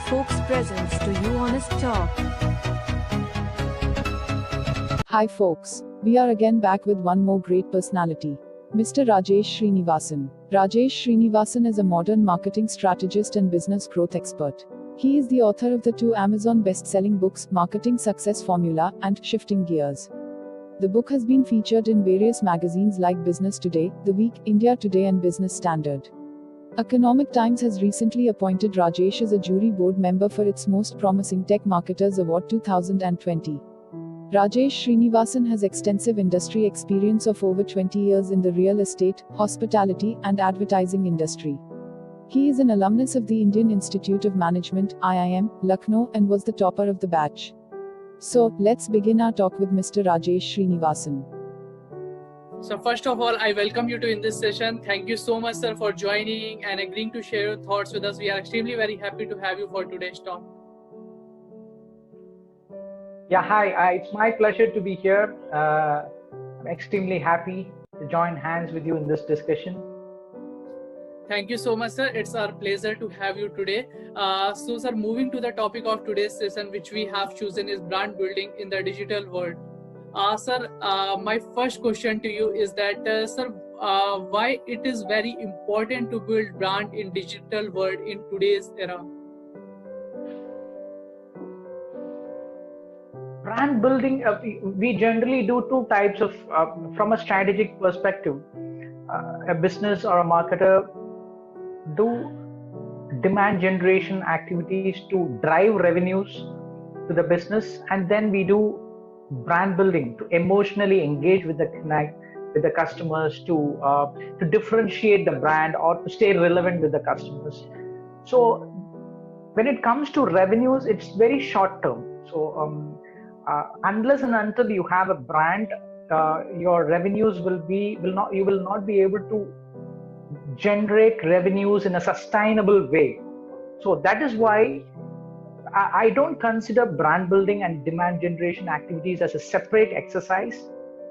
Folks presents to you Honest Talk. Hi folks, we are again back with one more great personality, Mr. Rajesh Srinivasan. Rajesh Srinivasan is a modern marketing strategist and business growth expert. He is the author of the 2 Amazon best-selling books, Marketing Success Formula and Shifting Gears. The book has been featured in various magazines like Business Today, The Week, India Today and Business Standard. Economic Times has recently appointed Rajesh as a jury board member for its Most Promising Tech Marketers Award 2020. Rajesh Srinivasan has extensive industry experience of over 20 years in the real estate, hospitality, and advertising industry. He is an alumnus of the Indian Institute of Management, IIM, Lucknow, and was the topper of the batch. So, let's begin our talk with Mr. Rajesh Srinivasan. So first of all, I welcome you to in this session. Thank you so much, sir, for joining and agreeing to share your thoughts with us. We are extremely very happy to have you for today's talk. Yeah, hi. It's my pleasure to be here. I'm extremely happy to join hands with you in this discussion. Thank you so much, sir. It's our pleasure to have you today. So, sir, moving to the topic of today's session, which we have chosen is brand building in the digital world. Sir, my first question to you is that, sir, why it is very important to build brand in digital world in today's era? Brand building, we generally do 2 types of, from a strategic perspective. A business or a marketer do demand generation activities to drive revenues to the business, and then we do brand building to emotionally engage with the customers, to differentiate the brand or to stay relevant with the customers. So when it comes to revenues, it's very short term. So unless and until you have a brand, your revenues you will not be able to generate revenues in a sustainable way. So that is why I don't consider brand building and demand generation activities as a separate exercise.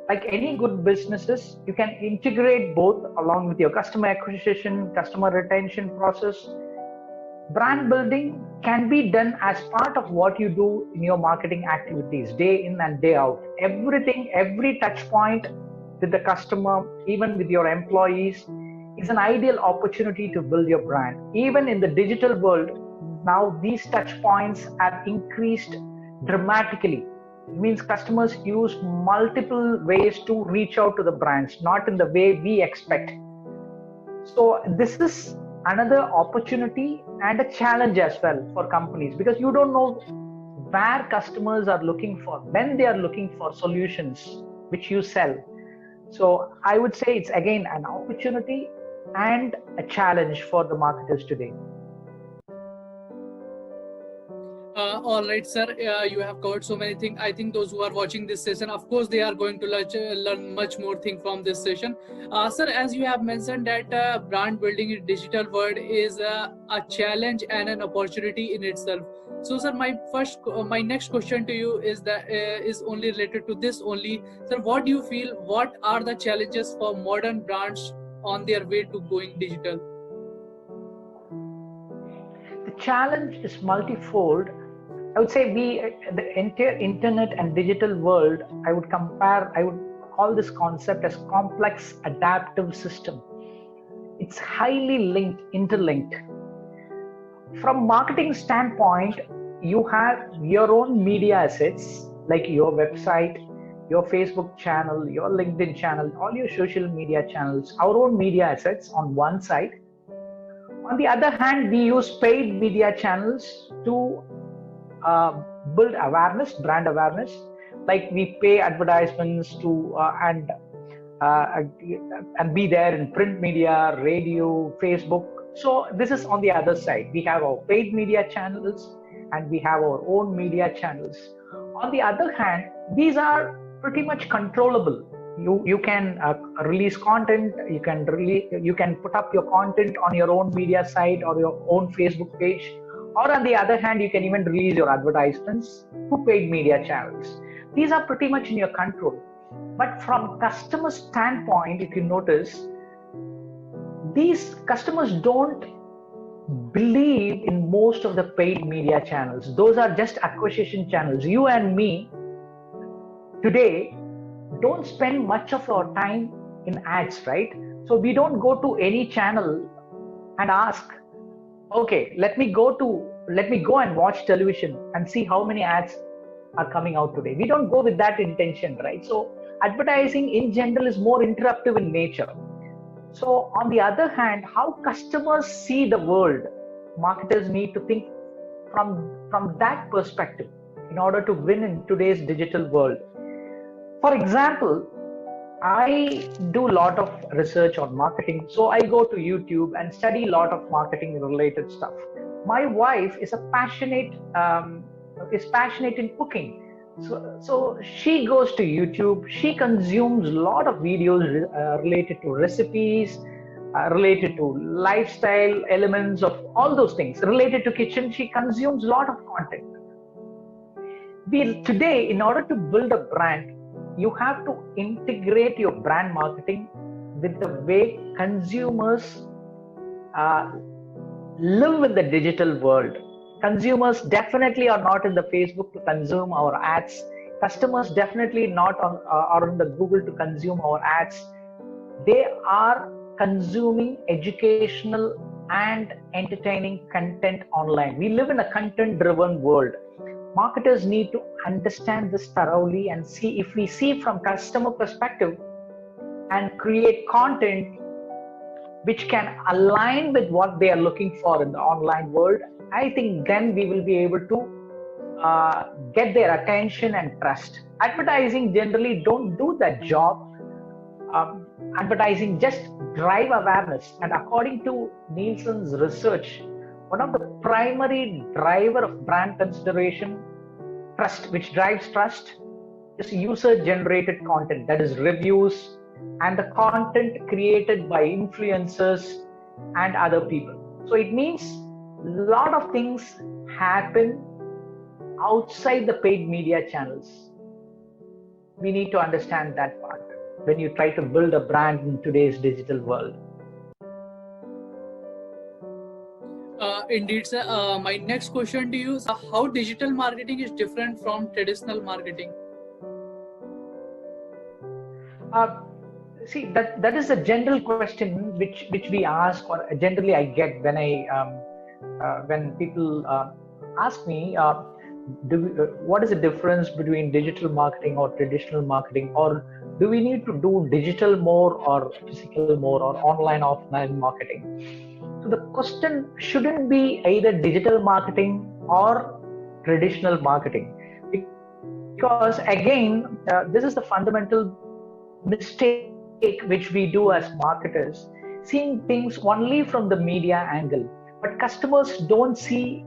Like any good businesses, you can integrate both along with your customer acquisition, customer retention process. Brand building can be done as part of what you do in your marketing activities, day in and day out. Everything, every touch point with the customer, even with your employees, is an ideal opportunity to build your brand. Even in the digital world, now these touch points have increased dramatically. It means customers use multiple ways to reach out to the brands, not in the way we expect. So this is another opportunity and a challenge as well for companies, because you don't know where customers are looking for, when they are looking for solutions which you sell. So I would say it's again an opportunity and a challenge for the marketers today. All right, sir. You have covered so many things. I think those who are watching this session, of course, they are going to learn much more thing from this session. Sir, as you have mentioned that brand building in digital world is a challenge and an opportunity in itself. So, sir, my next question to you is only related to this only. Sir, what do you feel? What are the challenges for modern brands on their way to going digital? The challenge is multifold. I would say the entire internet and digital world, I would call this concept as complex adaptive system. It's highly interlinked. From marketing standpoint, you have your own media assets like your website, your Facebook channel, your LinkedIn channel, all your social media channels, our own media assets on one side. On the other hand, we use paid media channels to build awareness, brand awareness. Like we pay advertisements to and be there in print media, radio, Facebook. So this is on the other side. We have our paid media channels and we have our own media channels. On the other hand, these are pretty much controllable. You can release content. You can put up your content on your own media site or your own Facebook page. Or on the other hand, you can even release your advertisements to paid media channels. These are pretty much in your control. But from customer standpoint, if you notice, these customers don't believe in most of the paid media channels. Those are just acquisition channels. You and me today don't spend much of our time in ads, right? So we don't go to any channel and ask, okay, let me go and watch television and see how many ads are coming out today. We don't go with that intention, right? So advertising in general is more interruptive in nature. So on the other hand, how customers see the world, marketers need to think from that perspective in order to win in today's digital world. For example, I do a lot of research on marketing. So I go to YouTube and study a lot of marketing related stuff. My wife is passionate in cooking. So she goes to YouTube, she consumes a lot of videos related to recipes, related to lifestyle elements of all those things. Related to kitchen, she consumes a lot of content. Today, in order to build a brand, you have to integrate your brand marketing with the way consumers live in the digital world. Consumers definitely are not in the Facebook to consume our ads. Customers definitely not are on the Google to consume our ads. They are consuming educational and entertaining content online. We live in a content-driven world. Marketers need to understand this thoroughly and see if we see from customer perspective and create content which can align with what they are looking for in the online world. I think then we will be able to get their attention and trust. Advertising generally don't do that job. Advertising just drive awareness, and according to Nielsen's research, one of the primary driver of brand consideration, trust, which drives trust, is user-generated content, that is reviews and the content created by influencers and other people. So it means a lot of things happen outside the paid media channels. We need to understand that part when you try to build a brand in today's digital world. Indeed, sir. My next question to you is how digital marketing is different from traditional marketing? See, that is a general question which we ask, or generally I get when people ask me, what is the difference between digital marketing or traditional marketing, or do we need to do digital more or physical more, or online offline marketing? So the question shouldn't be either digital marketing or traditional marketing, because again, this is the fundamental mistake which we do as marketers, seeing things only from the media angle. But customers don't see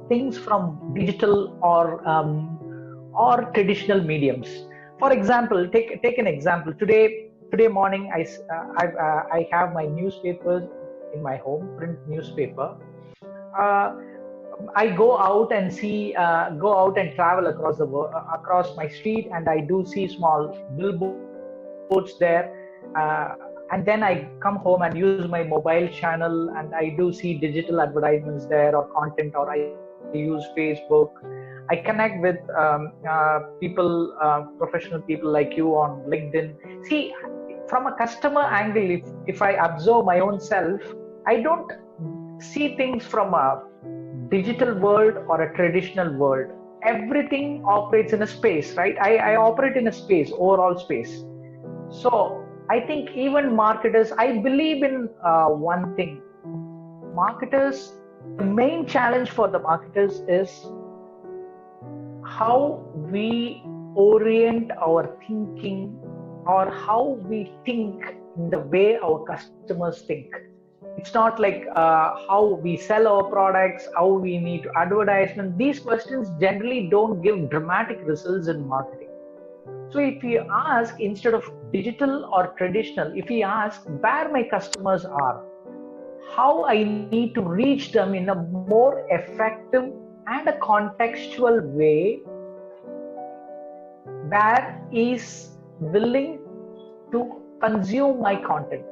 things from digital or traditional mediums. For example, take an example. Today morning, I have my newspapers in my home, print newspaper. I go out and travel across my street, and I do see small billboards there. And then I come home and use my mobile channel, and I do see digital advertisements there or content, or I use Facebook. I connect with people, professional people like you on LinkedIn. See, from a customer angle, if I observe my own self, I don't see things from a digital world or a traditional world. Everything operates in a space, right? I operate in a space, overall space. So I think even marketers, I believe in one thing. Marketers, the main challenge for the marketers is how we orient our thinking, or how we think in the way our customers think. It's not like how we sell our products, how we need to advertisement. These questions generally don't give dramatic results in marketing. So if you ask, instead of digital or traditional, if you ask where my customers are, how I need to reach them in a more effective and a contextual way that is willing to consume my content.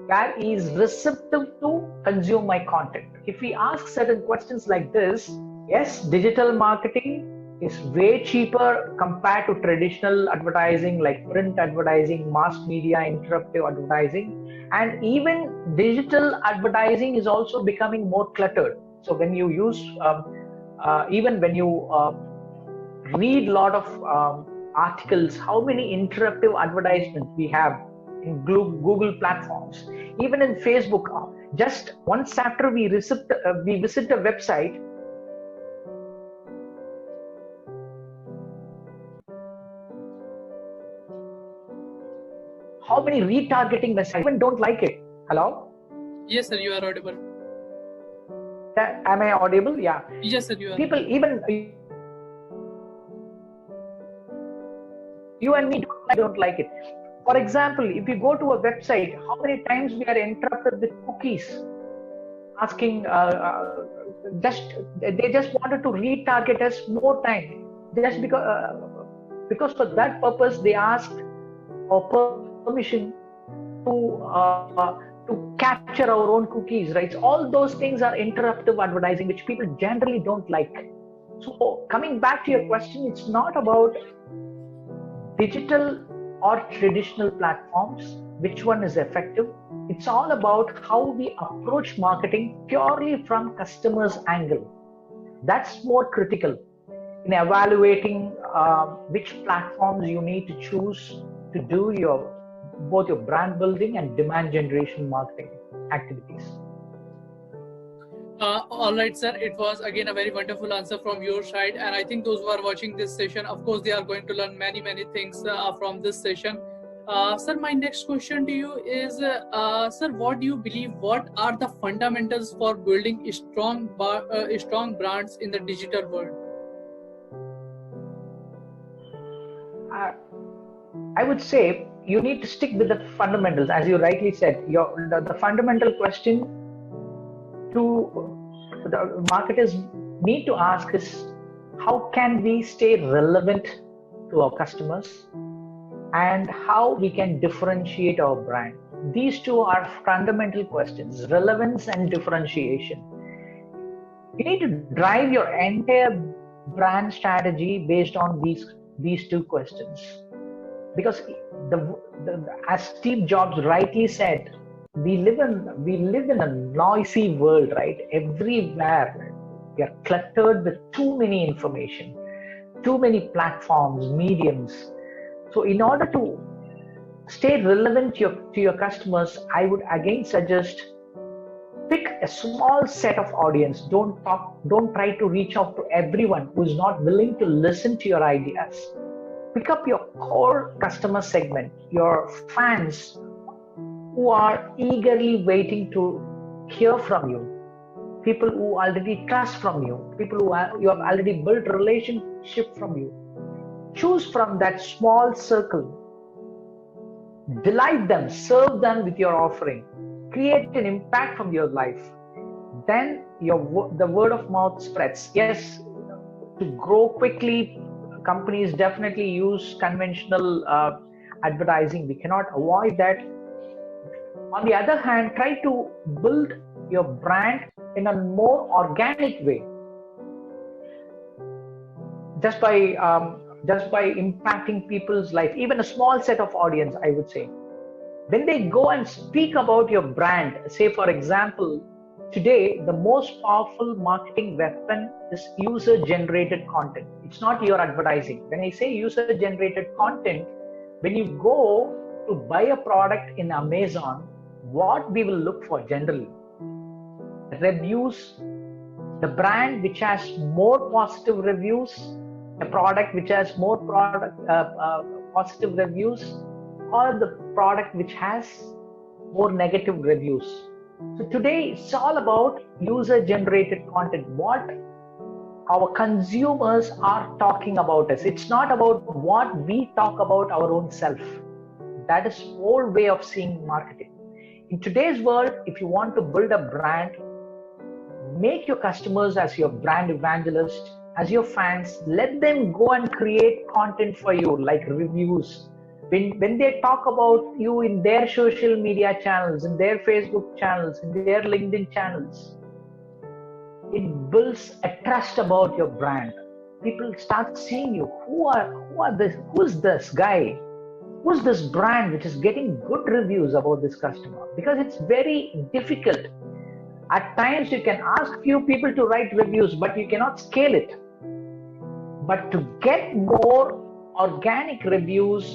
that is receptive to consume my content. If we ask certain questions like this, yes, digital marketing is way cheaper compared to traditional advertising like print advertising, mass media, interruptive advertising, and even digital advertising is also becoming more cluttered. So when you use, even when you read a lot of articles, how many interruptive advertisements we have in Google platforms, even in Facebook. Just once after we visit a website, how many retargeting messages? I even don't like it. Hello? Yes, sir, you are audible. Am I audible? Yeah. Yes, sir, you are. People, even you and me don't like it. For example, if you go to a website, how many times we are interrupted with cookies, asking, they just wanted to retarget us more time, just because for that purpose they asked for permission to capture our own cookies, right? So all those things are interruptive advertising, which people generally don't like. So coming back to your question, it's not about digital or traditional platforms, which one is effective. It's all about how we approach marketing purely from customers' angle. That's more critical in evaluating which platforms you need to choose to do both your brand building and demand generation marketing activities. All right, sir. It was again a very wonderful answer from your side, and I think those who are watching this session, of course, they are going to learn many things from this session. Sir, my next question to you is, sir, what do you believe? What are the fundamentals for building strong brands in the digital world? I would say you need to stick with the fundamentals, as you rightly said. The fundamental question to the marketers need to ask is, how can we stay relevant to our customers, and how we can differentiate our brand? These two are fundamental questions: relevance and differentiation. You need to drive your entire brand strategy based on these two questions, because as Steve Jobs rightly said, we live in a noisy world, right? Everywhere we are cluttered with too many information, too many platforms, mediums. So in order to stay relevant to your customers, I would again suggest, pick a small set of audience. Don't try to reach out to everyone who is not willing to listen to your ideas. Pick up your core customer segment, your fans who are eagerly waiting to hear from you, people who already trust from you, people you have already built relationship from you. Choose from that small circle, delight them, serve them with your offering, create an impact from your life. Then the word of mouth spreads. Yes, to grow quickly, companies definitely use conventional advertising. We cannot avoid that. On the other hand, try to build your brand in a more organic way, just by impacting people's life, even a small set of audience. I would say, when they go and speak about your brand, say for example, today the most powerful marketing weapon is user-generated content. It's not your advertising. When I say user-generated content, when you go to buy a product in Amazon, what we will look for generally: reviews, the brand which has more positive reviews, a product which has more positive reviews, or the product which has more negative reviews. So today it's all about user-generated content. What our consumers are talking about us. It's not about what we talk about our own self. That is old way of seeing marketing. In today's world, if you want to build a brand, make your customers as your brand evangelist, as your fans. Let them go and create content for you, like reviews, when they talk about you in their social media channels, in their Facebook channels, in their LinkedIn channels, it builds a trust about your brand. People start seeing you. Who's this guy? Who's this brand which is getting good reviews about this customer? Because it's very difficult. At times you can ask few people to write reviews, but you cannot scale it. But to get more organic reviews,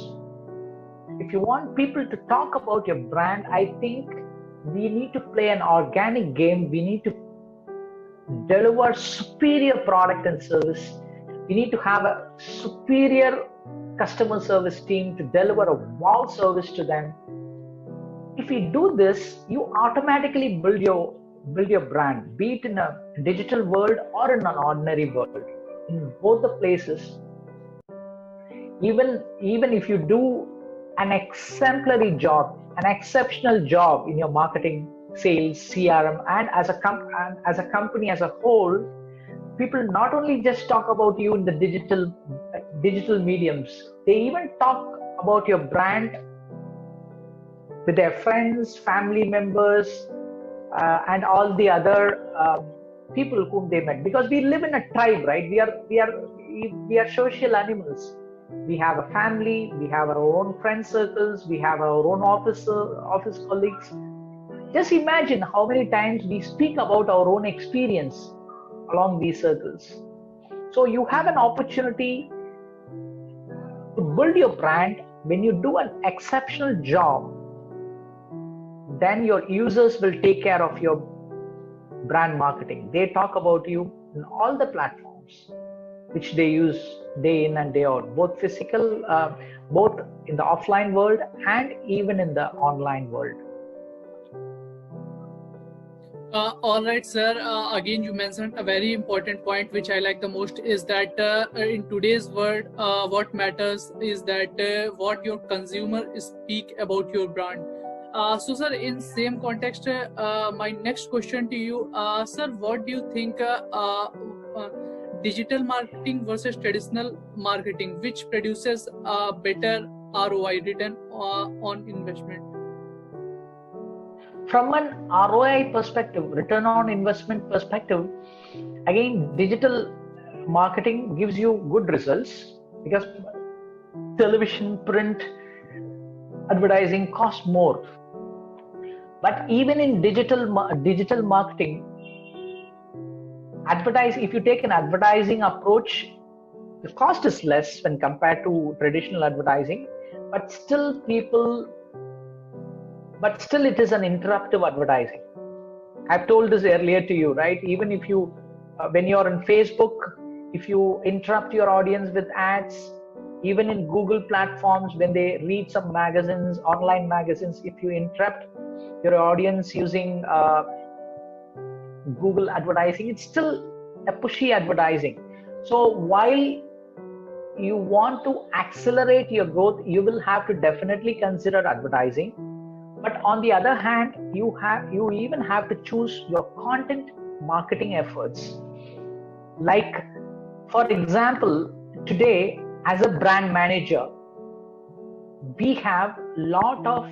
if you want people to talk about your brand, I think we need to play an organic game. We need to deliver superior product and service. We need to have a superior customer service team to deliver a wow service to them. If you do this, you automatically build your brand, be it in a digital world or in an ordinary world. In both the places, even if you do an exemplary job, an exceptional job in your marketing, sales, CRM, and as a company as a whole, people not only just talk about you in the digital mediums, they even talk about your brand with their friends, family members, and all the other people whom they met. Because we live in a tribe, right? We are social animals. We have a family, we have our own friend circles, we have our own office colleagues. Just imagine how many times we speak about our own experience along these circles. So you have an opportunity to build your brand. When you do an exceptional job, then your users will take care of your brand marketing. They talk about you in all the platforms which they use day in and day out, both physical, both in the offline world and even in the online world. All right, sir. Again, you mentioned a very important point, which I like the most, is that in today's world, what matters is that what your consumer speak about your brand. So, sir, in same context, my next question to you, sir, what do you think digital marketing versus traditional marketing, which produces a better ROI, return on investment? From an ROI perspective, return on investment perspective, again, digital marketing gives you good results because television, print, advertising cost more. But even in digital marketing, if you take an advertising approach, the cost is less when compared to traditional advertising, but still it is an interruptive advertising. I've told this earlier to you, right? Even if you, when you're on Facebook, if you interrupt your audience with ads, even in Google platforms, when they read some magazines, online magazines, if you interrupt your audience using Google advertising, it's still a pushy advertising. So while you want to accelerate your growth, you will have to definitely consider advertising. But on the other hand, you even have to choose your content marketing efforts. Like, for example, today as a brand manager, we have a lot of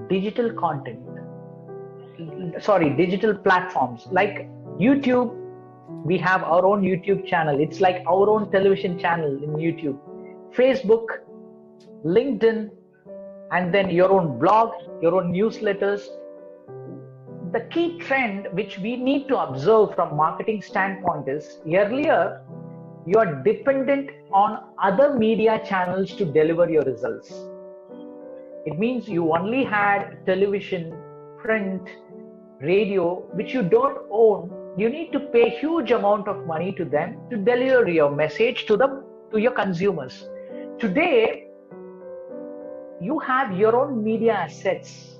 digital platforms like YouTube. We have our own YouTube channel. It's like our own television channel in YouTube. Facebook, LinkedIn, and then your own blog, your own newsletters. The key trend which we need to observe from marketing standpoint is, earlier you are dependent on other media channels to deliver your results. It means you only had television, print, radio, which you don't own. You need to pay huge amount of money to them to deliver your message to your consumers. Today, you have your own media assets.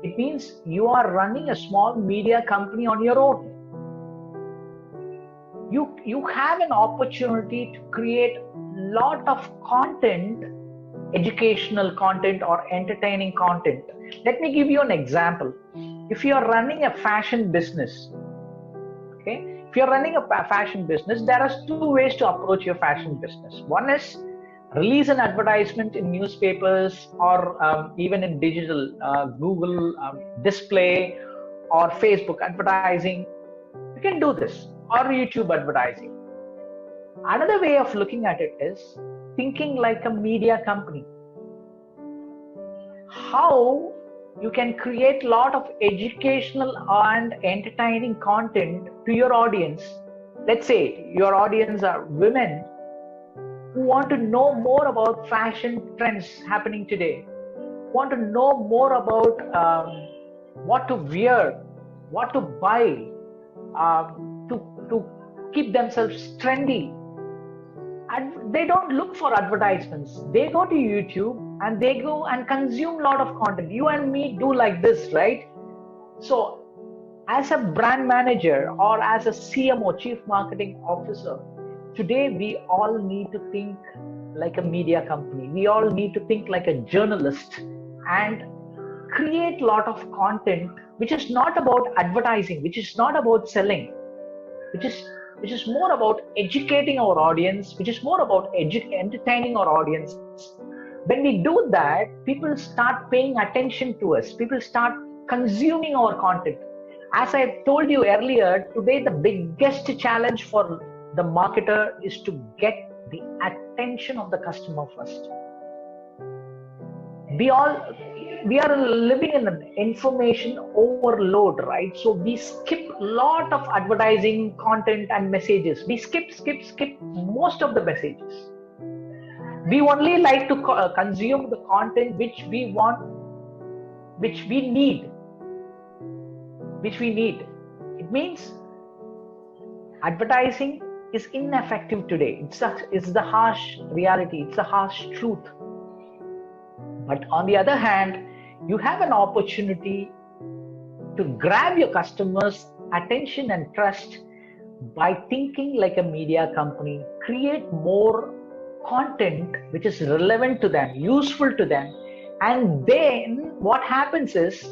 It means you are running a small media company on your own. You have an opportunity to create a lot of content, educational content or entertaining content. Let me give you an example. If you are running a fashion business, okay? If you're running a fashion business, there are two ways to approach your fashion business. One is release an advertisement in newspapers or even in digital, Google display or Facebook advertising. You can do this, or YouTube advertising. Another way of looking at it is thinking like a media company. How you can create a lot of educational and entertaining content to your audience. Let's say your audience are women who want to know more about fashion trends happening today, want to know more about what to wear, what to buy, to keep themselves trendy. And they don't look for advertisements. They go to YouTube and they go and consume a lot of content. You and me do like this, right? So as a brand manager or as a CMO, Chief Marketing Officer, today we all need to think like a media company. We all need to think like a journalist and create a lot of content which is not about advertising, which is not about selling, which is more about educating our audience, which is more about entertaining our audience. When we do that, people start paying attention to us. People start consuming our content. As I told you earlier, today the biggest challenge for the marketer is to get the attention of the customer first. We are living in an information overload, right? So we skip a lot of advertising content and messages. We skip most of the messages. We only like to consume the content which we want, which we need. It means advertising is ineffective today. It's the harsh reality. It's the harsh truth. But on the other hand, you have an opportunity to grab your customers' attention and trust by thinking like a media company, create more content which is relevant to them, useful to them. And then what happens is,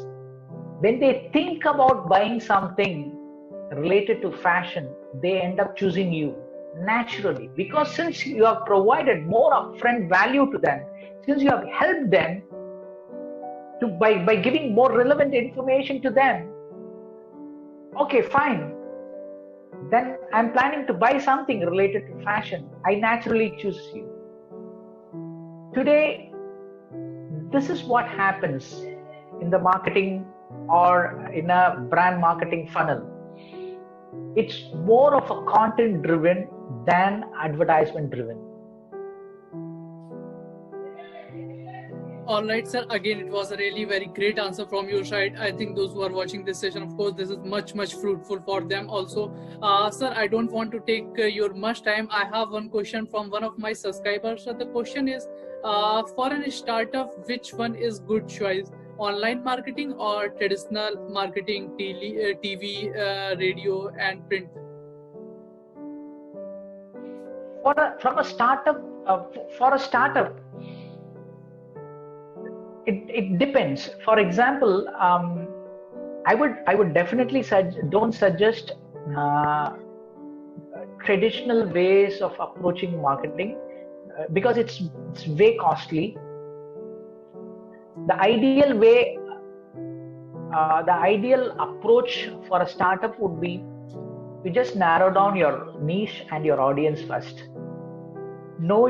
when they think about buying something related to fashion, they end up choosing you naturally, because since you have provided more upfront value to them, since you have helped them to by giving more relevant information to them, okay, fine, then I'm planning to buy something related to fashion, I naturally choose you. Today, this is what happens in the marketing or in a brand marketing funnel. It's more of a content driven than advertisement driven. All right, sir. Again, it was a really very great answer from your side. I think those who are watching this session, of course, this is much fruitful for them also. Sir, I don't want to take your much time. I have one question from one of my subscribers. So the question is, for a startup, which one is good choice? Online marketing or traditional marketing, TV, radio, and print? For a startup, it depends. For example, I would definitely don't suggest traditional ways of approaching marketing because it's way costly. The ideal way, the ideal approach for a startup would be to just narrow down your niche and your audience first. Know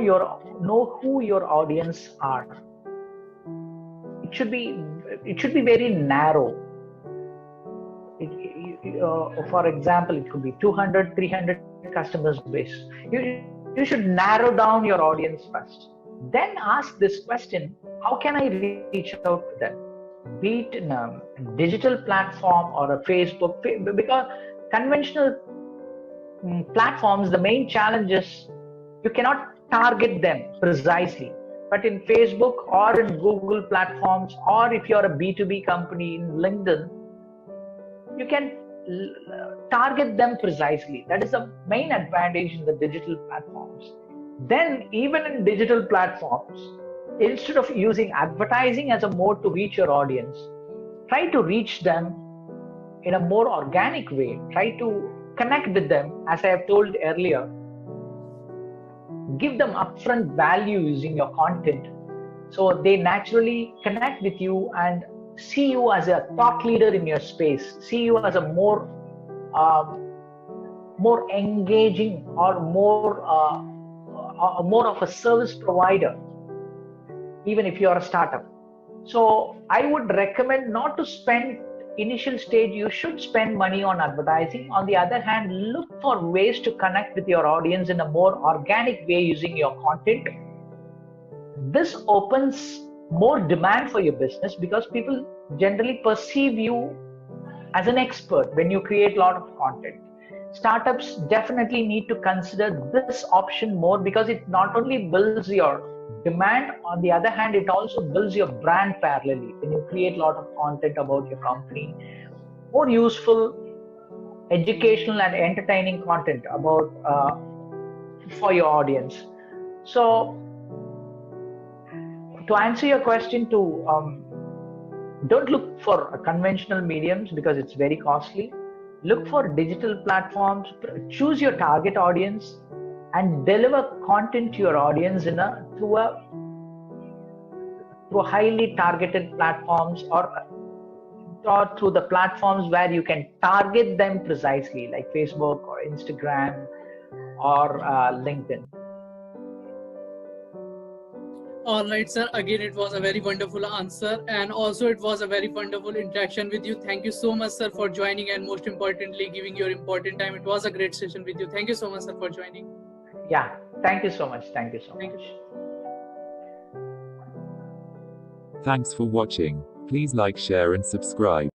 who your audience are. It should be very narrow. For example, it could be 200, 300 customers base. You should narrow down your audience first. Then ask this question: how can I reach out to them? Be it in a digital platform or a Facebook, because conventional platforms, the main challenge is you cannot target them precisely. But in Facebook or in Google platforms, or if you're a B2B company in LinkedIn, you can target them precisely. That is the main advantage in the digital platforms. Then even in digital platforms, instead of using advertising as a mode to reach your audience, try to reach them in a more organic way. Try to connect with them. As I have told earlier, give them upfront value using your content, so they naturally connect with you and see you as a thought leader in your space, see you as a more engaging or more of a service provider, even if you are a startup. So I would recommend not to spend initial stage. You should spend money on advertising. On the other hand, look for ways to connect with your audience in a more organic way using your content. This opens more demand for your business because people generally perceive you as an expert when you create a lot of content. Startups definitely need to consider this option more because it not only builds your demand, on the other hand, it also builds your brand parallelly when you create a lot of content about your company, more useful, educational and entertaining content about for your audience. So to answer your question, don't look for conventional mediums because it's very costly. Look for digital platforms, choose your target audience, and deliver content to your audience through highly targeted platforms or through the platforms where you can target them precisely, like Facebook or Instagram or LinkedIn. All right, sir. Again, it was a very wonderful answer, and also it was a very wonderful interaction with you. Thank you so much, sir, for joining, and most importantly, giving your important time. It was a great session with you. Thank you so much, sir, for joining. Yeah, thank you so much. Thank you so much. Thanks for watching. Please like, share and subscribe.